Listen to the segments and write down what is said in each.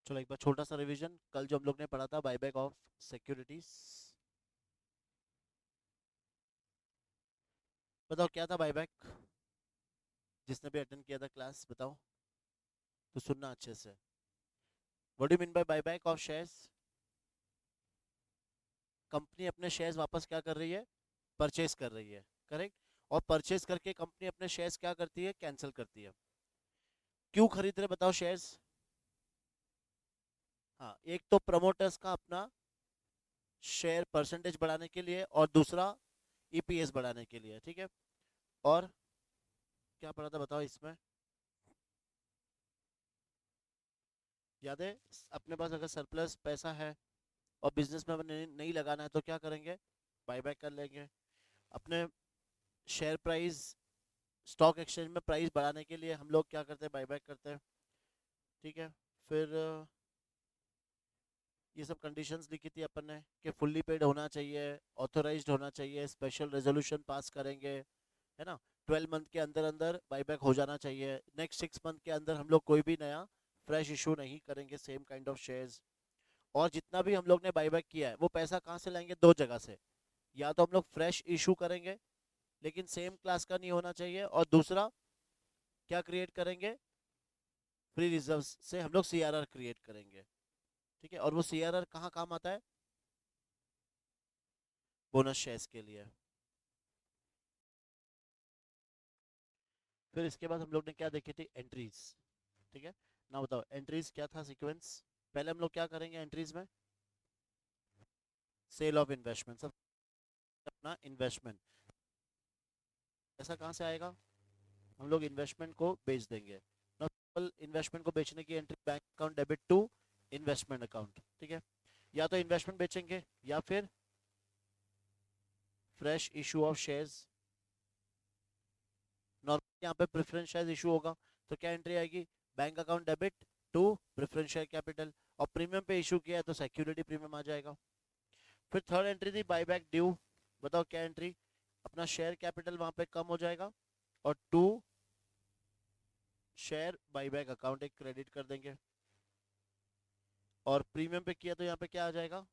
चलो एक बार छोटा सा रिवीजन। कल जो हम लोग ने पढ़ा था बायबैक ऑफ सिक्योरिटीज, बताओ क्या था बायबैक? जिसने भी अटेंड किया था क्लास बताओ, तो सुनना अच्छे से। What do mean by buyback of shares? Company अपने शेयर्स वापस क्या कर रही है? परचेज कर रही है, करेक्ट। और परचेज करके कंपनी अपने शेयर्स क्या करती है? कैंसिल करती है। क्यों खरीद रहे बताओ शेयर्स? हाँ, एक तो प्रमोटर्स का अपना शेयर परसेंटेज बढ़ाने के लिए, और दूसरा ईपीएस बढ़ाने के लिए, ठीक है। और क्या पढ़ा था बताओ इसमें? याद है? अपने पास अगर सरप्लस पैसा है और बिजनेस में हमें नहीं लगाना है तो क्या करेंगे? बायबैक कर लेंगे। अपने शेयर प्राइस, स्टॉक एक्सचेंज में प्राइस बढ़ाने के लिए हम लोग क्या करते हैं? बायबैक करते हैं, ठीक है। फिर ये सब कंडीशंस लिखी थी अपन ने कि फुल्ली पेड होना चाहिए, ऑथोराइज्ड होना चाहिए, स्पेशल रेजोल्यूशन पास करेंगे, है ना। 12 मंथ के अंदर अंदर बायबैक हो जाना चाहिए। नेक्स्ट 6 मंथ के अंदर हम लोग कोई भी नया फ्रेश इशू नहीं करेंगे सेम काइंड ऑफ शेयर्स। और जितना भी हम लोग ने बायबैक किया है वो पैसा कहाँ से लाएंगे? दो जगह से। या तो हम लोग फ्रेश इशू करेंगे, लेकिन सेम क्लास का नहीं होना चाहिए, और दूसरा क्या क्रिएट करेंगे? फ्री रिजर्व से हम लोग सीआरआर क्रिएट करेंगे, ठीक है। और वो सीआरआर कहाँ काम आता है? बोनस शेयर्स के लिए। फिर इसके बाद हम लोग ने क्या देखी थी? एंट्रीज, ठीक है ना। बताओ एंट्रीज क्या था सीक्वेंस? पहले हम लोग क्या करेंगे एंट्रीज में? सेल ऑफ इन्वेस्टमेंट, सब अपना इन्वेस्टमेंट। ऐसा कहाँ से आएगा? हम लोग इन्वेस्टमेंट को बेच देंगे। इन्वेस्टमेंट को बेचने की entry bank account debit to investment account, ठीक है। या तो इन्वेस्टमेंट बेचेंगे या फिर fresh issue of shares. Normally यहाँ पे प्रेफरेंस शेयर्स इशू होगा, तो क्या एंट्री आएगी? Bank account debit to preference share capital. और प्रीमियम पे इशू किया है तो सिक्योरिटी प्रीमियम आ जाएगा। फिर थर्ड एंट्री थी बायबैक ड्यू। बताओ क्या एंट्री? अपना शेयर कैपिटल वहां पे कम हो जाएगा, और टू शेयर बायबैक अकाउंट एक क्रेडिट कर देंगे। और प्रीमियम पे किया तो यहाँ पे क्या आ जाएगा?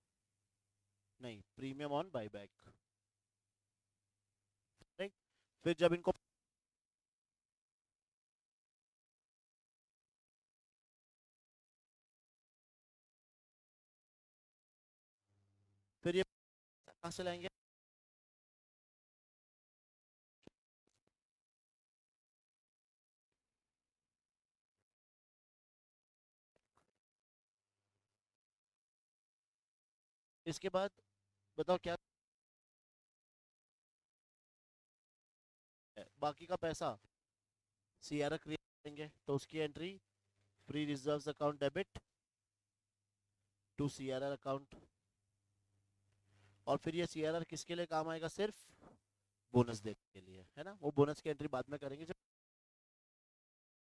नहीं, प्रीमियम ऑन बायबैक, राइट। फिर जब इनको, फिर ये कहाँ से लाएंगे? इसके बाद बताओ क्या है? बाकी का पैसा सीआरआर क्रिएट करेंगे, तो उसकी entry free reserves account debit to CRR account. और फिर ये सीआरआर किसके लिए काम आएगा? सिर्फ बोनस देने के लिए, है ना। वो बोनस की एंट्री बाद में करेंगे जब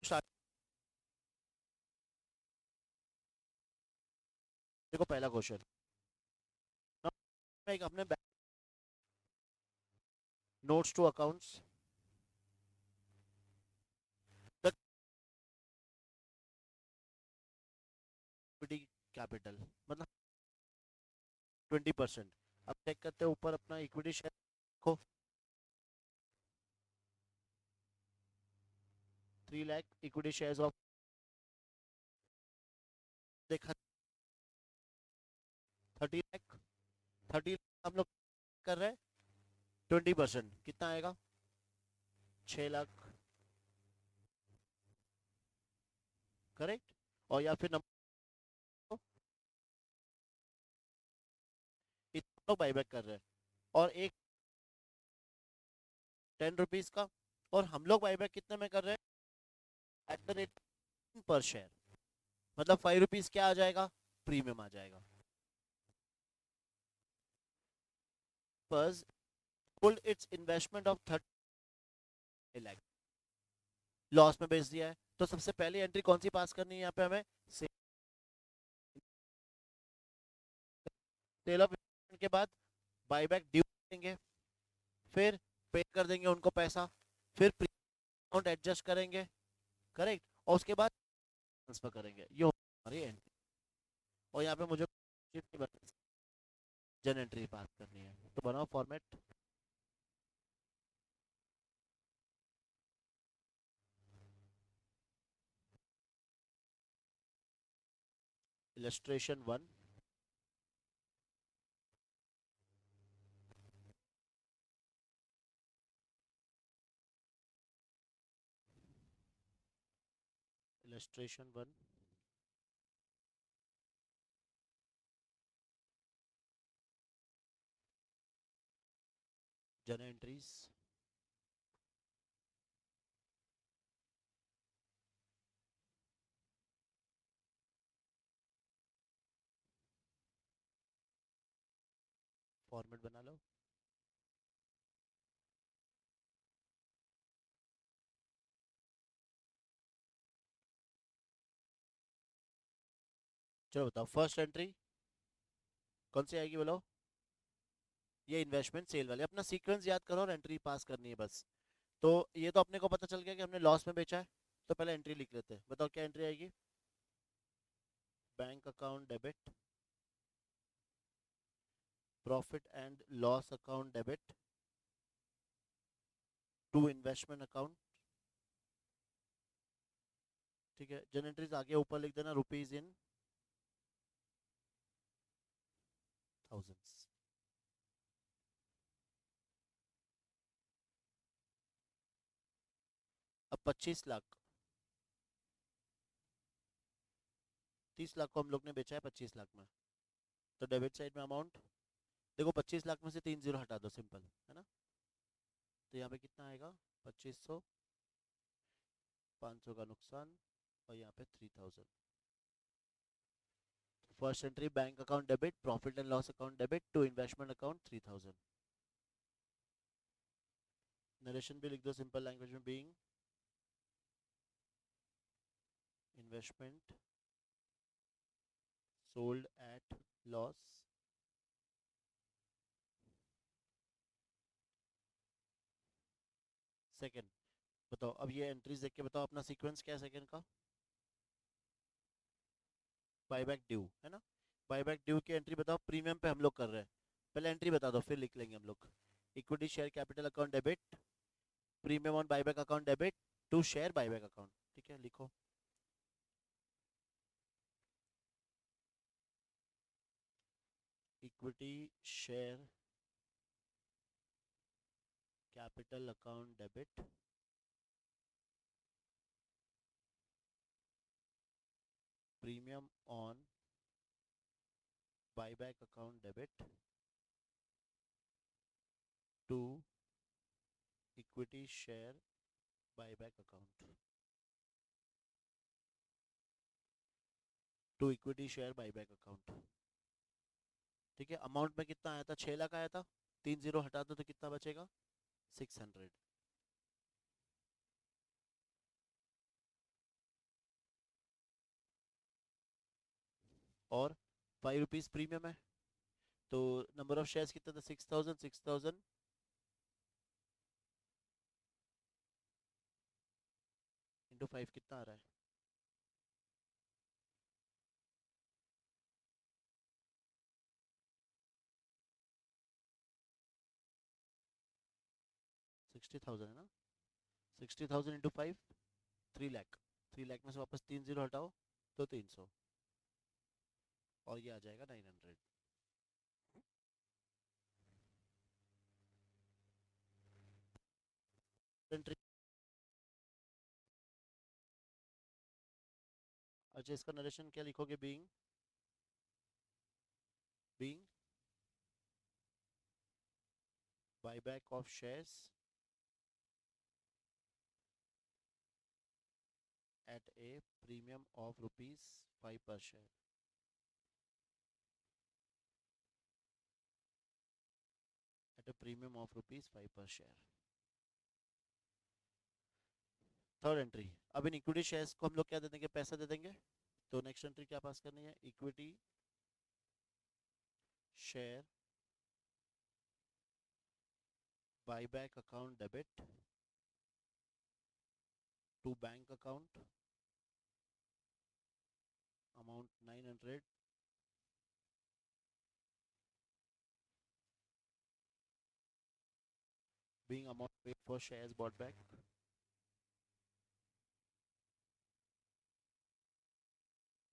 स्टार्ट। देखो पहला क्वेश्चन, एक अपने notes to accounts equity capital, मतलब 20%। अब चेक करते हैं ऊपर अपना इक्विटी शेयर को, 3 लाख इक्विटी शेयर्स ऑफ, देखा 30 लाख। 30 लाख हम लोग कर रहे हैं, 20% कितना आएगा? 6 लाख, करेक्ट। और या फिर नंबर, इतना लोग बाईबैक कर रहे हैं, और एक 10 रुपीज का। और हम लोग बाईबैक कितने में कर रहे हैं? एट द रेट पर शेयर, मतलब 5 रुपीज क्या आ जाएगा? प्रीमियम आ जाएगा। बस pulled it's investment of 30 lakh, loss में बेच दिया है। तो सबसे पहली एंट्री कौन सी पास करनी है यहाँ पे हमें? सेल ऑफ इन्वेस्टमेंट के बाद बाईबैक ड्यू देंगे, फिर पे कर देंगे उनको पैसा, फिर अकाउंट एडजस्ट करेंगे, करेक्ट। और उसके बाद ट्रांसफर करेंगे। ये हमारी एंट्री। और यहाँ पे मुझे जन एंट्री पास करनी है, तो बनाओ फॉर्मेट। इलस्ट्रेशन 1, इलस्ट्रेशन 1, जन एंट्रीज, फॉर्मेट बना लो। चलो बताओ फर्स्ट एंट्री कौन सी आएगी बोलो। ये इन्वेस्टमेंट सेल वाले, अपना सीक्वेंस याद करो और एंट्री पास करनी है बस। तो ये तो अपने को पता चल गया कि हमने लॉस में बेचा है, तो पहले एंट्री लिख लेते हैं। बताओ क्या एंट्री आएगी। Bank account debit, profit and loss account debit to investment account. ठीक है, जन एंट्रीज आगे ऊपर लिख देना रुपीज इन थाउजेंड्स। अब 25 लाख, 30 लाख को हम लोग ने बेचा है 25 लाख में, तो डेबिट साइड में अमाउंट देखो 25 लाख में से 3 जीरो हटा दो, सिंपल है ना। तो यहाँ पे कितना आएगा 2500, 500 का नुकसान, और यहाँ पे 3000। First entry bank account debit, profit and loss account debit to investment account 3000। Narration भी लिख दो सिंपल लैंग्वेज में, being investment sold at loss. Second, बताओ अब ये एंट्रीज देख के बताओ अपना सीक्वेंस क्या है सेकंड का। बायबैक ड्यू है ना, बायबैक ड्यू की एंट्री बताओ, प्रीमियम पे हम लोग कर रहे हैं, पहले एंट्री बता दो फिर लिख लेंगे हम लोग। Equity share capital account debit, premium on buyback account debit to share buyback account. ठीक है लिखो। Equity share capital account debit premium on buyback account debit to equity share buyback account, to equity share buyback account. ठीक है, amount में कितना आया था, 6 लाख आया था, 3 जीरो हटा दो तो कितना बचेगा 600। और 5 रुपीज प्रीमियम है, तो नंबर ऑफ शेयर्स कितना था 6000, 6000 इंटू 5 कितना आ रहा है 60,000 है ना। 60,000 इंटू 5 3 लाख, 3 लाख में से वापस 3 जीरो हटाओ तो 300, और ये आ जाएगा 900। एंट्री, अच्छा इसका नरेशन क्या लिखोगे, being being buyback of shares at a premium of rupees 5 per share, at a premium of rupees 5 per share. Third entry, अब इन इक्विटी शेयर्स को हम लोग क्या दे देंगे, पैसा दे देंगे। तो नेक्स्ट एंट्री क्या पास करनी है, equity share buyback account debit to bank account amount 900 being amount paid for shares bought back,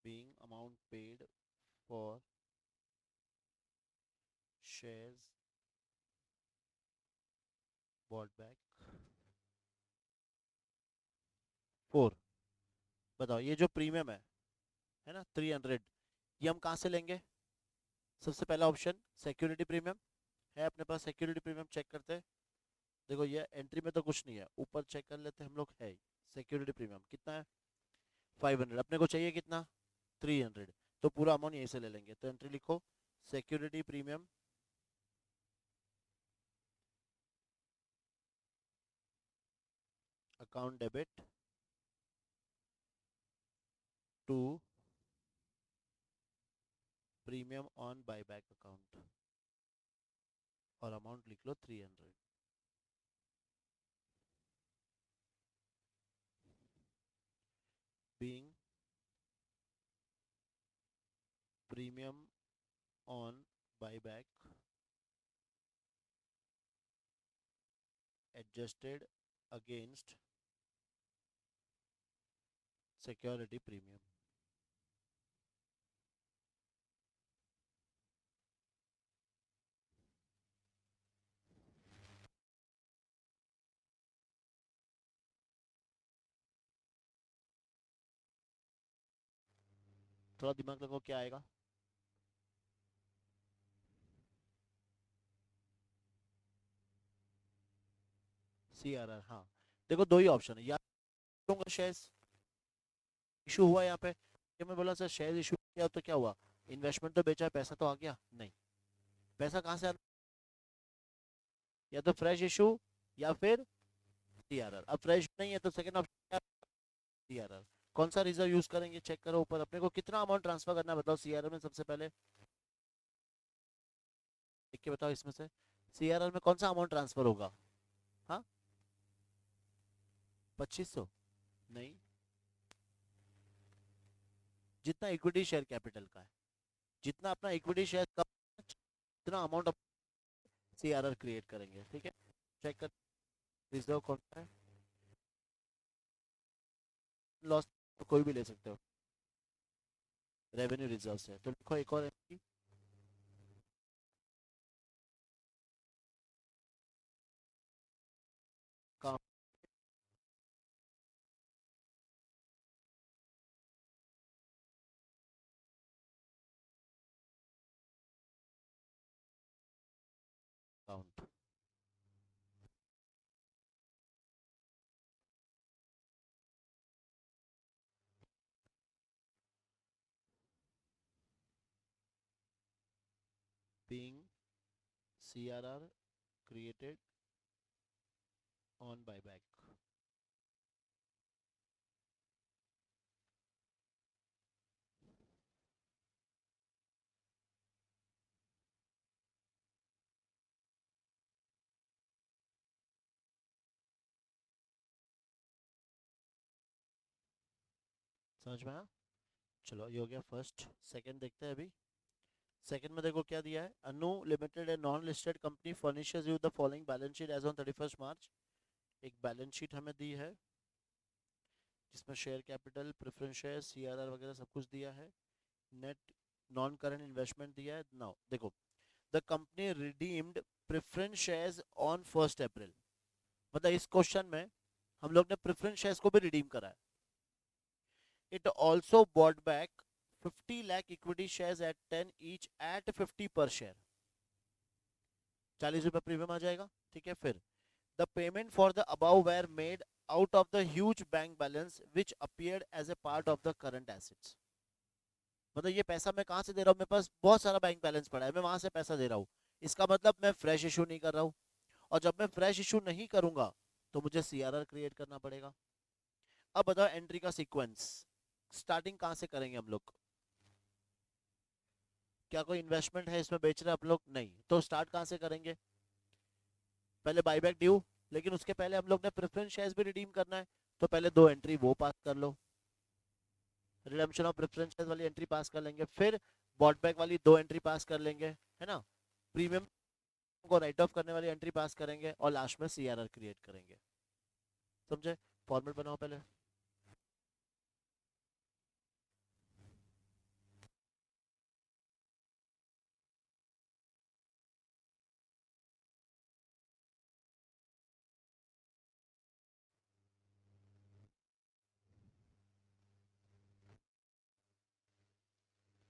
being amount paid for shares bought back. 4, बताओ ये जो प्रीमियम है ना 300, ये हम कहाँ से लेंगे? सबसे पहला ऑप्शन सिक्योरिटी प्रीमियम है अपने पास, सिक्योरिटी प्रीमियम चेक करते हैं। देखो ये एंट्री में तो कुछ नहीं है, ऊपर चेक कर लेते हैं हम लोग, है सिक्योरिटी प्रीमियम कितना है 500, अपने को चाहिए कितना 300, तो पूरा अमाउंट यहीं से ले लेंगे। तो एंट्री लिखो security premium account debit to premium on buyback account और अमाउंट लिख लो 300। Being premium on buyback adjusted against security premium। थोड़ा दिमाग लगाओ क्या आएगा। CRR, हाँ देखो दो ही ऑप्शन है, या लूंगा शेयर्स इशू हुआ यहाँ पे, ये मैं बोला सर शेयर इशू किया तो क्या हुआ, इन्वेस्टमेंट तो बेचा, पैसा तो आ गया नहीं, पैसा कहाँ से आ, या तो फ्रेश इशू या फिर CRR। अब फ्रेश नहीं है तो सेकंड ऑप्शन CRR। कौन सा रिजर्व यूज करेंगे चेक करो ऊपर, अपने को कितना अमाउंट ट्रांसफर करना है बताओ CRR में, सबसे पहले लिख के बताओ इसमें से CRR में कौन सा अमाउंट ट्रांसफर होगा। हाँ 2500 नहीं, जितना इक्विटी शेयर कैपिटल का है, जितना अपना इक्विटी शेयर का जितना अमाउंट CRR क्रिएट करेंगे। ठीक है चेक कर रिजर्व कौन सा है, लॉस तो कोई भी ले सकते हो, रेवेन्यू रिजर्व से, तो लिखो एक और एंट्री का account. being CRR created on buyback। समझ में आया? चलो ये हो गया फर्स्ट। सेकंड देखते हैं अभी। सेकंड में देखो क्या दिया है, Anu limited a non listed company furnishes you the following balance sheet as on 31 March. एक बैलेंस शीट हमें दी है जिसमें share capital, preference share, CRR वगैरह सब कुछ दिया है, नेट नॉन करंट इन्वेस्टमेंट दिया है। नाउ देखो the company redeemed preference shares on 1 अप्रैल, मतलब इस क्वेश्चन में हम लोग ने प्रेफरेंस शेयर्स को भी रिडीम करा है। It also bought back 50 lakh equity shares at 10 each eight 50 पर शेयर, 40 रुपए प्रीमियम आ जाएगा। ठीक है फिर the payment for the above were made out of the huge bank balance which appeared as a part of the current assets, मतलब ये पैसा मैं कहां से दे रहा हूँ, मेरे पास बहुत सारा बैंक बैलेंस पड़ा है, मैं वहां से पैसा दे रहा हूँ, इसका मतलब मैं फ्रेश इशू नहीं कर रहा हूँ, और जब मैं फ्रेश इशू नहीं करूंगा तो मुझे CRR क्रिएट करना पड़ेगा। अब बताओ एंट्री का सीक्वेंस, स्टार्टिंग कहां से करेंगे हम लोग, क्या कोई इन्वेस्टमेंट है इसमें बेच रहे हैं आप लोग, नहीं, तो स्टार्ट कहां से करेंगे, पहले बाईबैक ड्यू, लेकिन उसके पहले हम लोग ने प्रेफरेंस शेयर्स भी रिडीम करना है, तो पहले दो एंट्री वो पास कर लो, रिडम्पशन ऑफ प्रेफरेंस शेयर्स वाली एंट्री पास कर लेंगे, फिर बॉट बैक वाली दो एंट्री पास कर लेंगे, है ना, प्रीमियम को राइट ऑफ करने वाली एंट्री पास करेंगे और लास्ट में सीआरआर क्रिएट करेंगे। समझे? फॉर्मेट बनाओ पहले।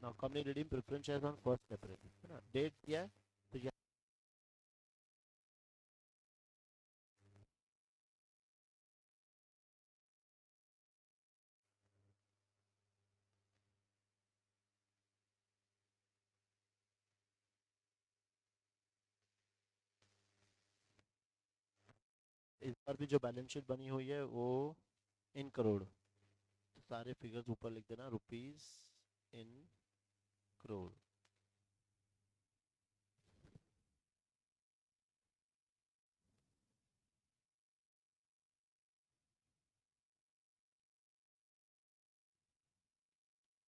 Now company redeem preference shares on 1 अप्रैल, है ना? डेट क्या है? तो इस बार भी जो बैलेंस शीट बनी हुई है वो इन करोड़, तो सारे फिगर्स ऊपर लिख देना, रुपीस इन करोड़।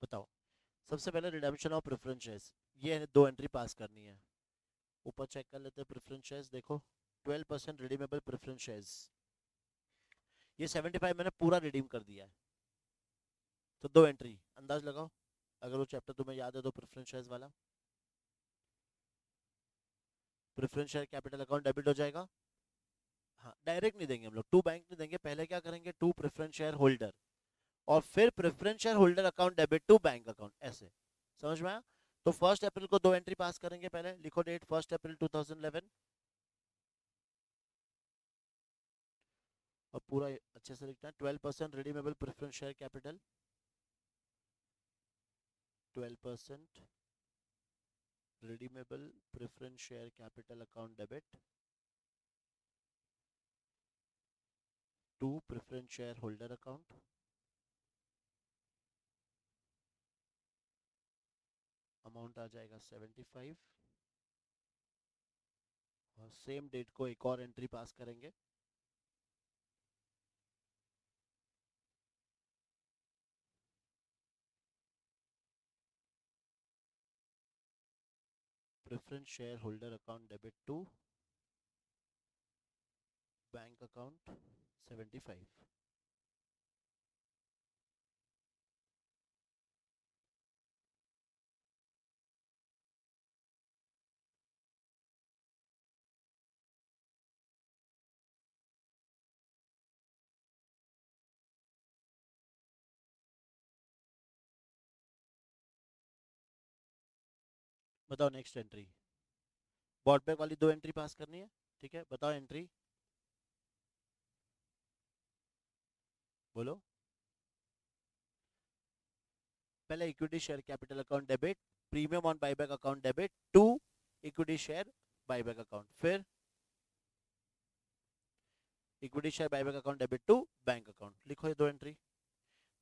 बताओ, सबसे पहले रिडेम्पशन ऑफ प्रेफरेंस शेयर्स, ये है, 2 एंट्री पास करनी है। ऊपर चेक कर लेते हैं प्रेफरेंस शेयर्स, देखो 12% रिडीमेबल प्रेफरेंस शेयर्स, ये 75 मैंने पूरा रिडीम कर दिया है। तो 2 एंट्री अंदाज लगाओ, अगर वो चैप्टर तुम्हें याद है तो, प्रेफरेंस शेयर्स वाला। Preference share capital account debit हो जाएगा। हाँ, डायरेक्ट नहीं देंगे हम लोग, टू बैंक नहीं देंगे, पहले क्या करेंगे, टू प्रेफरेंस शेयर होल्डर, और फिर preference share holder account debit to bank account, ऐसे। समझ में आया? तो 1 अप्रैल को 2 एंट्री पास करेंगे, पहले लिखो डेट 1 अप्रैल 2011, और पूरा अच्छे से लिखना है, 12% redeemable preference share capital, 12% redeemable preference share capital account debit to preference shareholder account, amount आ जाएगा 75, और सेम डेट को एक और एंट्री पास करेंगे, preference share holder account debit to bank account 75। बताओ नेक्स्ट एंट्री, बॉट बैक वाली 2 entry पास करनी है, ठीक है? बताओ एंट्री, बोलो। पहले equity share capital account debit, premium on buyback account debit to equity share buyback account, फिर equity share buyback account debit to bank account, लिखो ये 2 एंट्री।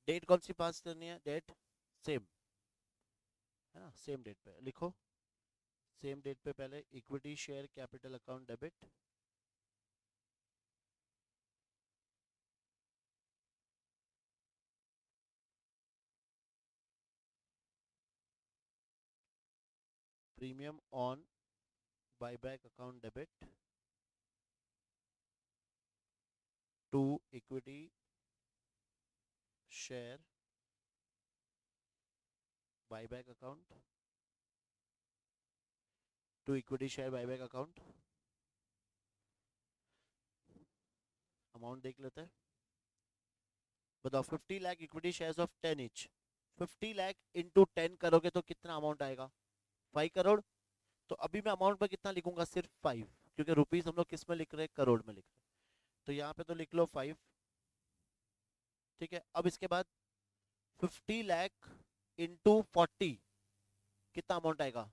डेट कौन सी पास करनी है? डेट सेम, है ना? सेम डेट पे लिखो, सेम डेट पे पहले equity share capital account debit, premium on buyback account debit to equity share buyback account, to equity share buyback account, amount देख लेते हैं। बताओ, 50 lakh equity shares of 10 each, 50 lakh into 10 करोगे तो कितना अमाउंट आएगा? 5 करोड़। तो अभी मैं अमाउंट पर कितना लिखूंगा? सिर्फ 5, क्योंकि रुपीस हम लोग किस में लिख रहे हैं? करोड़ में लिख रहे हैं। तो यहाँ पे तो लिख लो 5, ठीक है? अब इसके बाद 50 लाख इंटू 40, कितना अमाउंट आएगा?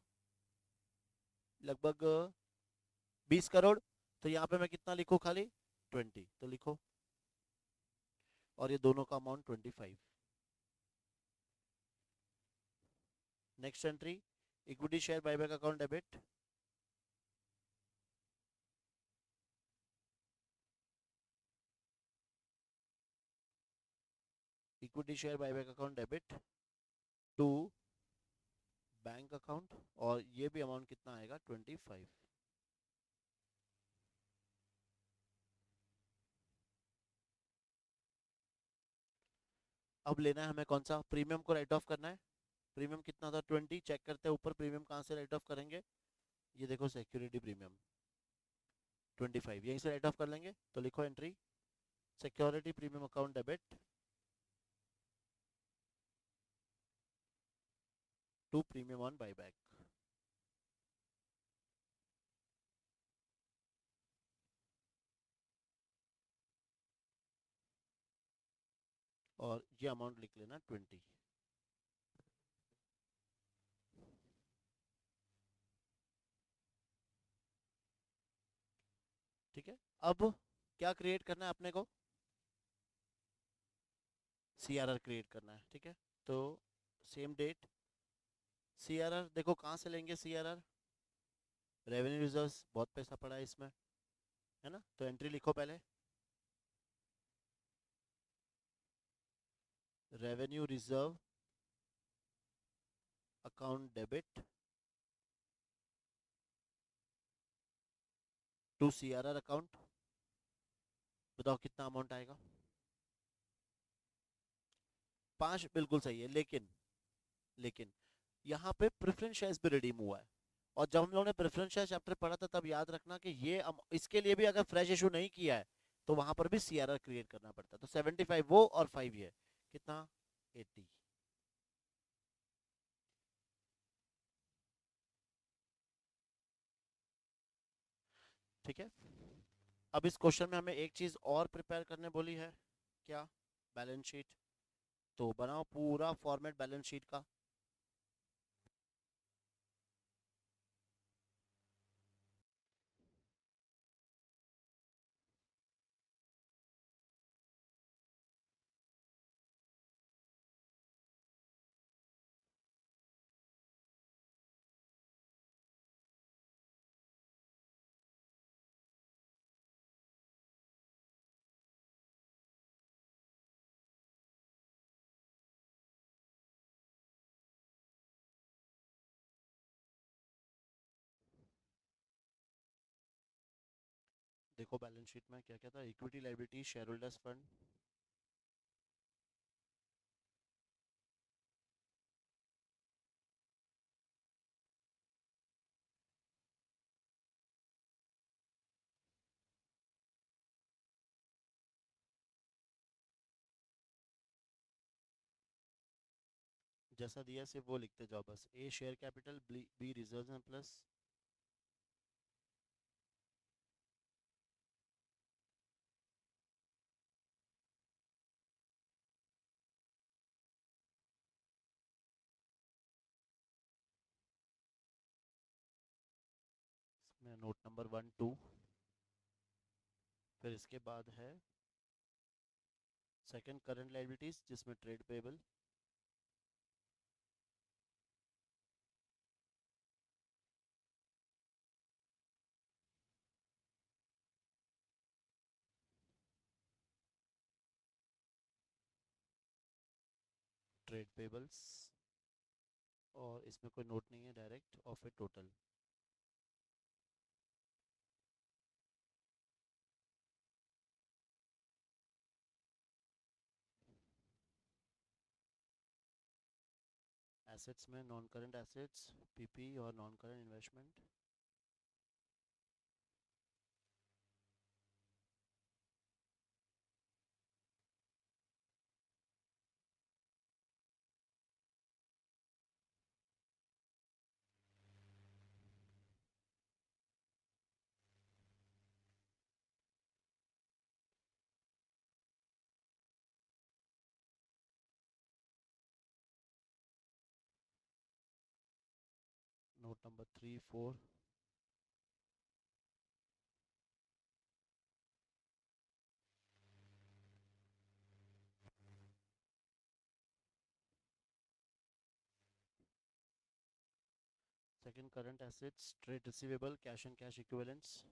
लगभग 20 करोड़। तो यहाँ पे मैं कितना लिखूं? खाली 20 तो लिखो, और ये दोनों का amount 25। Next entry, equity share buyback account debit, equity share buyback account debit to bank account, और ये भी अमाउंट कितना आएगा? 25। अब लेना है हमें कौन सा, प्रीमियम को राइट ऑफ करना है। प्रीमियम कितना था, 20, चेक करते हैं ऊपर प्रीमियम कहाँ से राइट ऑफ करेंगे। ये देखो सिक्योरिटी प्रीमियम 25, यहीं से राइट ऑफ कर लेंगे। तो लिखो entry security premium account debit to premium on buyback. और ये अमाउंट लिख लेना 20। ठीक है, अब क्या क्रिएट करना है अपने को, CRR क्रिएट करना है। ठीक है, तो सेम डेट CRR देखो कहाँ से लेंगे, CRR रेवेन्यू रिजर्व्स, बहुत पैसा पड़ा है इसमें, है ना। तो एंट्री लिखो पहले, revenue reserve account debit to CRR account. बताओ कितना अमाउंट आएगा। 5 बिल्कुल सही है, लेकिन लेकिन यहाँ पे प्रेफरेंस शेयर्स भी रिडीम हुआ है। और जब हम लोगों ने प्रेफरेंस शेयर चैप्टर पढ़ा था तब याद रखना कि ये इसके लिए भी अगर फ्रेश इशू नहीं किया है तो वहां पर भी CRR क्रिएट करना पड़ता है। तो 75 वो और 5 ये कितना, 80। ठीक है, अब इस क्वेश्चन में हमें एक चीज और प्रिपेयर करने बोली है, क्या, बैलेंस शीट। तो बनाओ पूरा फॉर्मेट बैलेंस शीट का। देखो बैलेंस शीट में क्या क्या था, equity liability shareholders fund, जैसा दिया सिर्फ वो लिखते जाओ बस। A share capital, B reserve and plus में नोट नंबर 1 2। फिर इसके बाद है सेकंड करंट लायबिलिटीज जिसमें ट्रेड पेबल, ट्रेड पेबल्स, और इसमें कोई नोट नहीं है डायरेक्ट, और फिर टोटल। एसेट्स में नॉन करंट एसेट्स, PP और non current investment. Note number 3 4। Second current assets, trade receivable, cash and cash equivalents.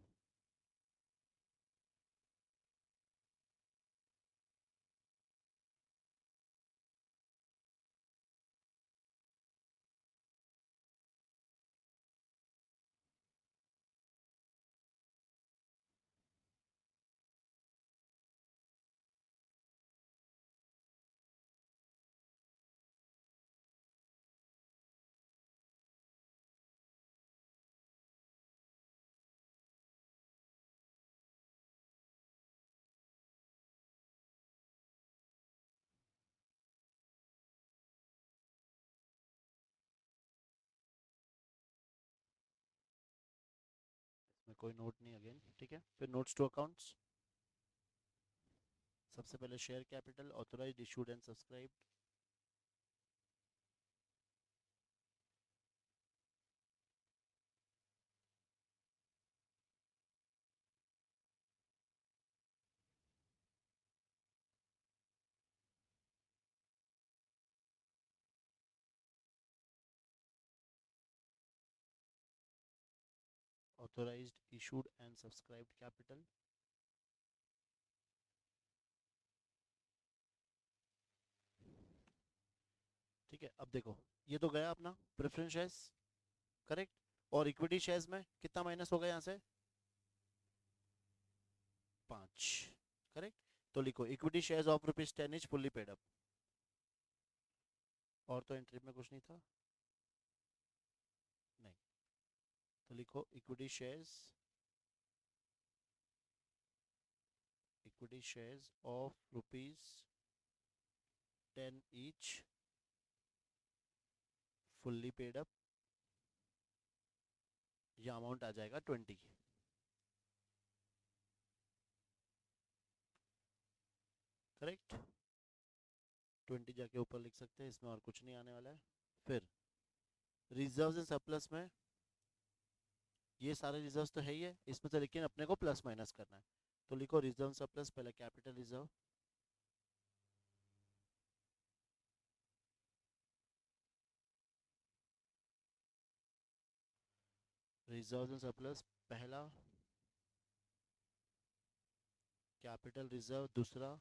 कोई नोट नहीं अगेन, ठीक है। फिर नोट्स टू अकाउंट्स, सबसे पहले share capital, authorised, issued and subscribed. Authorised, issued and subscribed capital. ठीक है, अब देखो ये तो गया अपना प्रेफरेंस शेयर्स, करेक्ट। और इक्विटी शेयर्स में कितना माइनस होगा यहाँ से? 5, करेक्ट। तो लिखो equity shares of ₹10 is fully paid up. और तो एंट्री में कुछ नहीं था, नहीं। तो लिखो equity shares of ₹10 each fully paid up, ये अमाउंट आ जाएगा 20, करेक्ट। 20 जाके ऊपर लिख सकते हैं, इसमें और कुछ नहीं आने वाला है। फिर रिजर्व्स एंड सरप्लस में ये सारे रिजर्व्स तो है ही है इसमें से, लेकिन अपने को प्लस माइनस करना है। तो लिखो रिजर्व सरप्लस, पहले capital reserve, reserve and surplus पहला, कैपिटल रिजर्व दूसरा,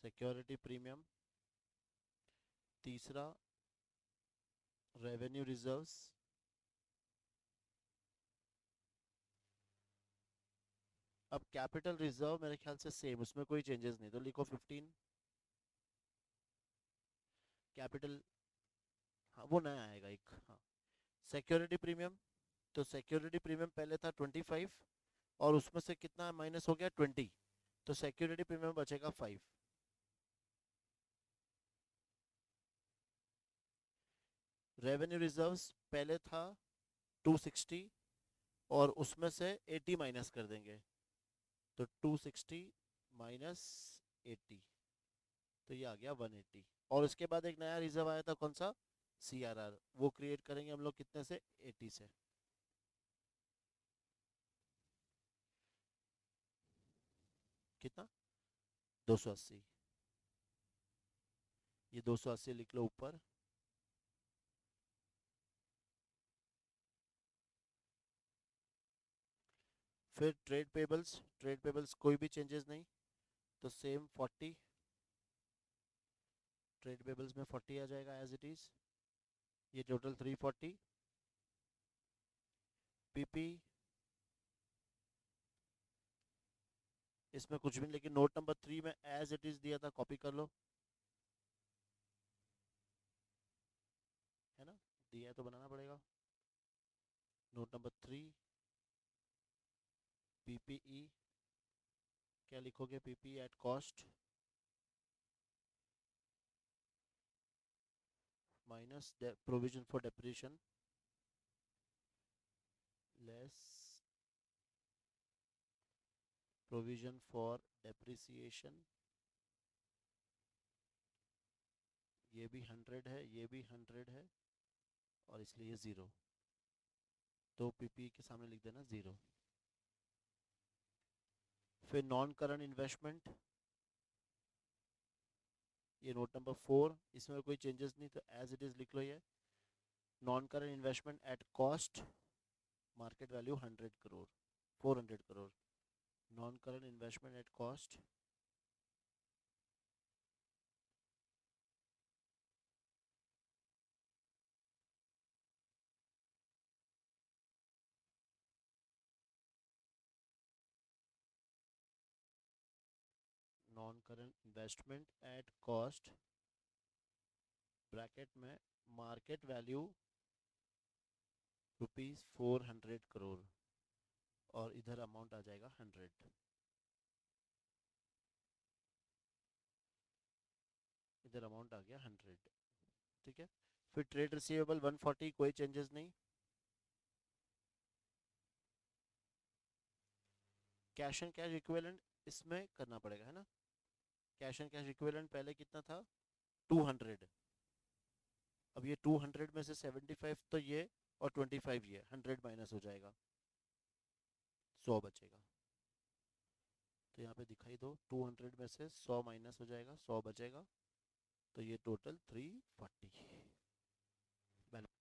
सिक्योरिटी प्रीमियम तीसरा, रेवेन्यू रिजर्व्स, अब कैपिटल रिजर्व मेरे ख्याल से सेम, उसमें कोई चेंजेस नहीं, तो लिखो 15 कैपिटल, हाँ वो नया आएगा एक, हाँ। सिक्योरिटी प्रीमियम, तो सिक्योरिटी प्रीमियम पहले था 25 और उसमें से कितना माइनस हो गया 20, तो सिक्योरिटी प्रीमियम बचेगा 5। रेवेन्यू रिजर्व्स पहले था 260 और उसमें से 80 माइनस कर देंगे, तो 260 माइनस 80, तो ये आ गया 180। और उसके बाद एक नया रिजर्व आया था, कौन सा? CRR, वो क्रिएट करेंगे हम लोग कितने से? 80 से। कितना? 280, ये 280 लिख लो ऊपर। फिर ट्रेड पेबल्स कोई भी चेंजेस नहीं, तो सेम 40, ट्रेड पेबल्स में 40 आ जाएगा एज इट इज, ये टोटल 340। पीपी इसमें कुछ भी नहीं, लेकिन नोट नंबर 3 में एज इट इज दिया था, कॉपी कर लो, है ना, दिया है तो बनाना पड़ेगा। नोट नंबर 3 पीपीई, क्या लिखोगे? PP at cost minus provision for depreciation less provision for depreciation, ये भी 100 है, ये भी 100 है, और इसलिए 0, तो पीपी के सामने लिख देना 0। फिर नॉन करंट इन्वेस्टमेंट, ये नोट नंबर 4, इसमें कोई चेंजेस नहीं, तो एज इट इज लिख लो ये। Non current investment at cost, market value 100 crore, 400 crore, non current investment at cost, non current investment at cost bracket में मार्केट वैल्यू ₹400 करोड़, और इधर अमाउंट आ जाएगा 100, इधर अमाउंट आ गया 100, ठीक है। फिर ट्रेड रिसीवेबल 140, कोई चेंजेस नहीं, कैश एंड कैश इक्विवेलेंट इसमें करना पड़ेगा, है ना। कैश एंड कैश इक्विवेलेंट पहले कितना था, 200। अब ये 200 में से 75 तो ये और 25 ये 100 माइनस हो जाएगा, 100 बचेगा। तो यहाँ पे दिखाई दो, 200 में से 100 माइनस हो जाएगा, 100 बचेगा। तो ये टोटल 340 बैलेंस।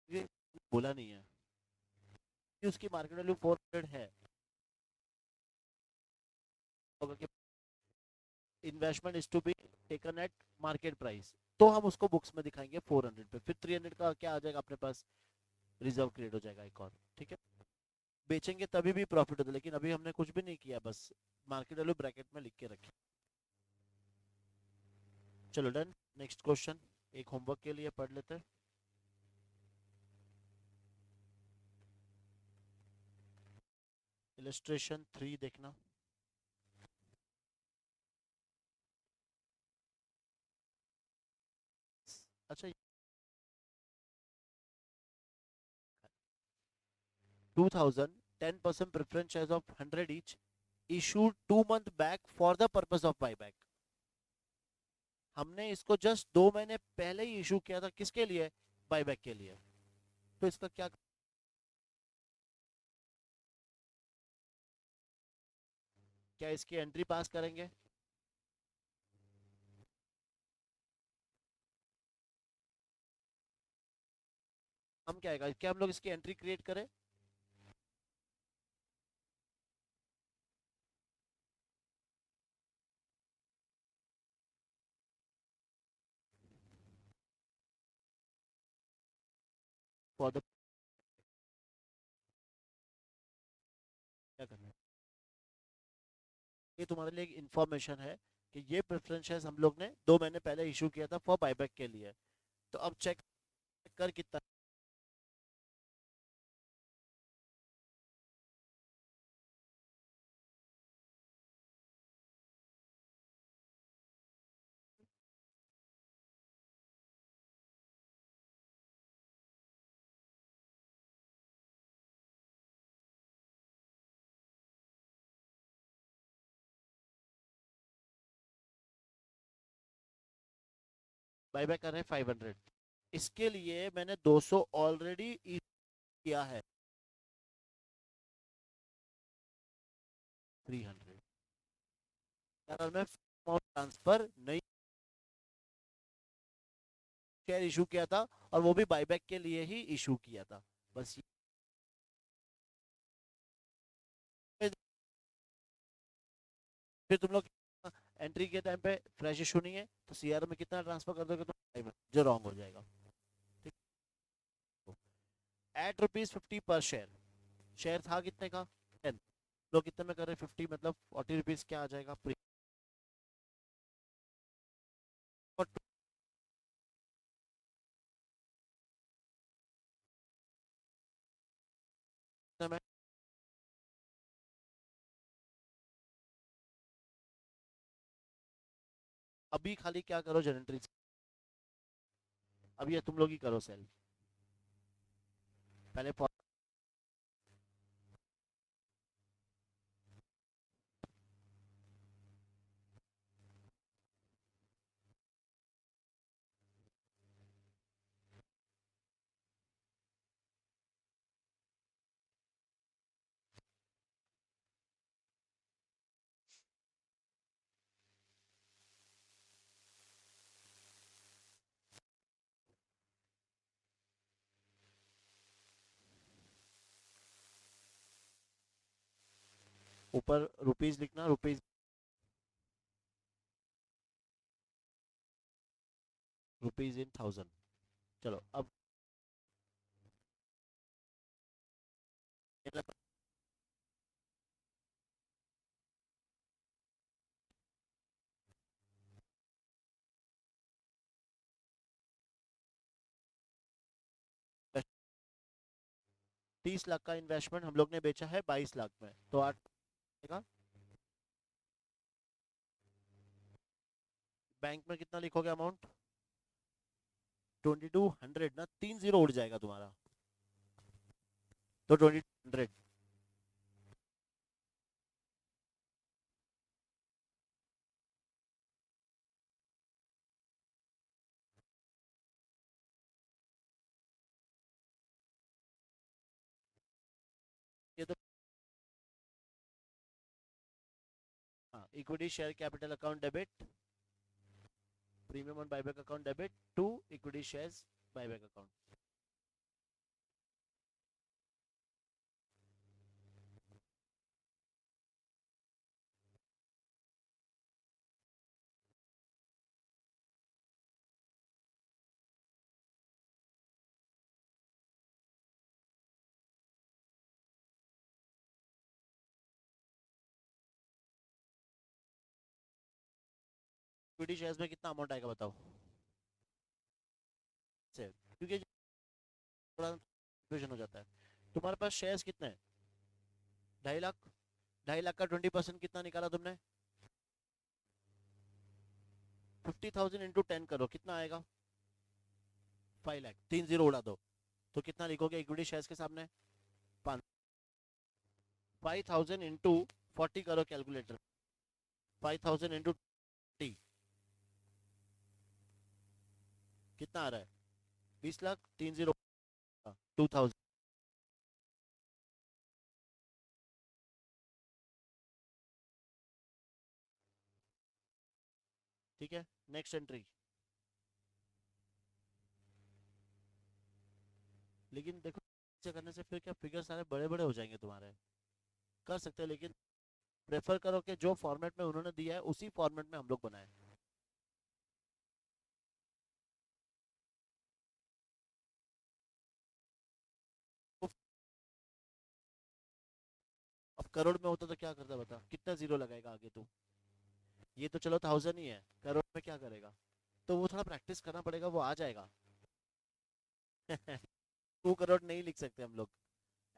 ये बोला नहीं है कि उसकी मार्केट वैल्यू 400 है, investment is to be taken at market price, तो हम उसको बुक्स में दिखाएंगे 400 पे, फिर 300 का क्या आ जाएगा अपने पास, रिजर्व क्रिएट हो जाएगा एक और, ठीक है। बेचेंगे तभी भी प्रॉफिट होता है, लेकिन अभी हमने कुछ भी नहीं किया, बस मार्केट वैल्यू ब्रैकेट में लिख के रखी। चलो डन। नेक्स्ट क्वेश्चन एक होमवर्क के लिए पढ़ लेते हैं। इलस्ट्रेशन 3 देखना। अच्छा, 2000 10% preference shares of 100 each issued 2 month back for the purpose of buyback। हमने इसको जस्ट 2 महीने पहले ही इशू किया था, किसके लिए, बायबैक के लिए। तो इसका क्या, क्या इसकी एंट्री पास करेंगे। हम क्या आएगा, क्या हम लोग इसकी एंट्री क्रिएट करें। फॉर द, क्या करना है, ये तुम्हारे लिए एक इन्फॉर्मेशन है कि ये प्रेफरेंसेस हम लोग ने 2 महीने पहले इशू किया था फॉर बायबैक के लिए। तो अब चेक कर कितना, बायबैक कर रहे हैं 500। इसके लिए मैंने 200 ऑलरेडी किया है, 300। अगर मैं ट्रांसफर नहीं, शेयर इशू किया था और वो भी बायबैक के लिए ही इशू किया था, बस ये। फिर तुम लोग एंट्री के टाइम पे फ्रेश इशू नहीं है तो सीआर में कितना ट्रांसफर कर दोगे तुम, जो रॉन्ग हो जाएगा। ठीक, एट ₹50 पर शेयर, शेयर था कितने का, 10, लोग कितने में कर रहे हैं 50, मतलब ₹40 क्या आ जाएगा प्री, और कितने में, अभी खाली क्या करो जनरेटरी, अब ये तुम लोग ही करो सेल पहले ऊपर रुपीज लिखना, रुपीज, रुपीज इन 1000। चलो अब 30 लाख का इन्वेस्टमेंट हम लोग ने बेचा है 22 लाख में, तो 8 बैंक में कितना लिखोगे अमाउंट? 2200 ना, 30 उड़ जाएगा तुम्हारा, तो 2200। ये तो हाँ, equity share capital account debit, premium on buyback account debit to equity shares buyback account. Equity shares में कितना अमाउंट आएगा बताओ से, क्योंकि थोड़ा कंफ्यूजन हो जाता है। तुम्हारे पास शेयर्स कितने हैं? 2.5 लाख। 2.5 लाख का 20% कितना निकाला तुमने? 50,000 इंटू 10 करो, कितना आएगा? 5 लाख। 30 उड़ा दो, तो कितना लिखोगे इक्विटी शेयर्स के सामने? 5,000 इंटू 40 करो कैलकुलेटर, 5,000 इंटू 40 कितना आ रहा है? 20 लाख। 30 2000। ठीक है, नेक्स्ट एंट्री। लेकिन देखो ऐसे करने से फिर क्या फिगर सारे बड़े बड़े हो जाएंगे तुम्हारे। कर सकते हैं, लेकिन प्रेफर करो कि जो फॉर्मेट में उन्होंने दिया है उसी फॉर्मेट में हम लोग बनाए। अब करोड़ में होता तो क्या करता बता, कितना जीरो लगाएगा आगे तू? ये तो चलो 1000 ही है, करोड़ में क्या करेगा? तो वो थोड़ा प्रैक्टिस करना पड़ेगा, वो आ जाएगा। 2 करोड़ नहीं लिख सकते हम लोग,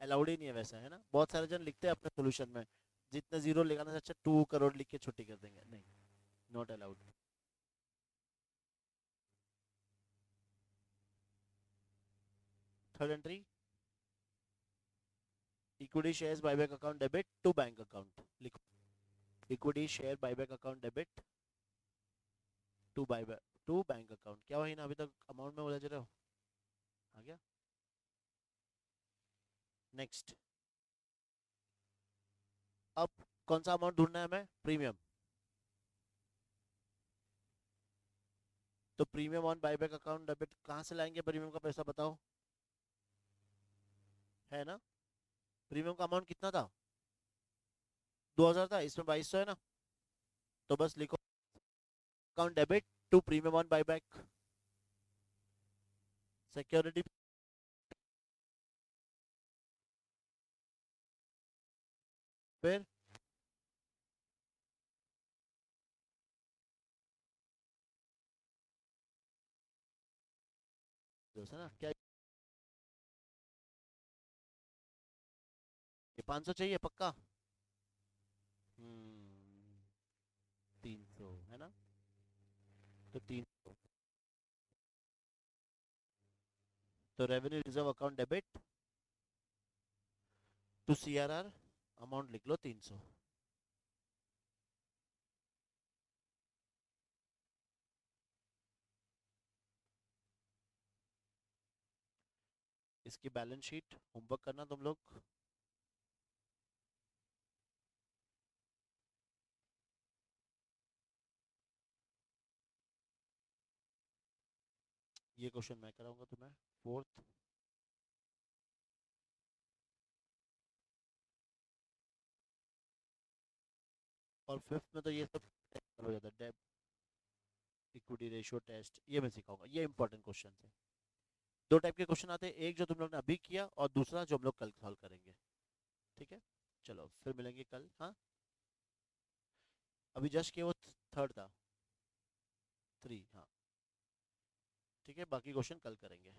अलाउड ही नहीं है वैसा, है ना? बहुत सारे जन लिखते हैं अपने सोल्यूशन में, जितना जीरो लगाना से अच्छा 2 करोड़ लिख के छुट्टी कर देंगे, नहीं, not allowed. Third entry, equity shares buyback account debit to bank account लिखो। Equity share buyback account debit to buyback to bank account. क्या वही ना, अभी तक अमाउंट में उलझ रहे हो? आ गया। नेक्स्ट, अब कौन सा अमाउंट ढूंढना है हमें? प्रीमियम। तो premium on buyback account debit कहाँ से लाएंगे प्रीमियम का पैसा बताओ? है ना, प्रीमियम का अमाउंट कितना था? 2000 था, इसमें 2200 है ना, तो बस लिखो account debit to premium on buyback security. फिर है ना, क्या ये 500 चाहिए पक्का? 300 है ना, तो 300, तो revenue reserve account debit to CRR, amount लिख लो 300। इसकी बैलेंस शीट होमवर्क करना तुम लोग। ये क्वेश्चन मैं कराऊंगा तुम्हें, फोर्थ। और फिफ्थ में तो ये सब हो जाता है, डेट इक्विटी रेशियो टेस्ट, ये मैं सिखाऊंगा, ये इंपॉर्टेंट क्वेश्चन है। दो टाइप के क्वेश्चन आते हैं, एक जो तुम लोग ने अभी किया और दूसरा जो हम लोग कल सॉल्व करेंगे। ठीक है, चलो फिर मिलेंगे कल। हाँ, अभी जस्ट के वो थर्ड था, 3। हाँ ठीक है, बाकी क्वेश्चन कल करेंगे।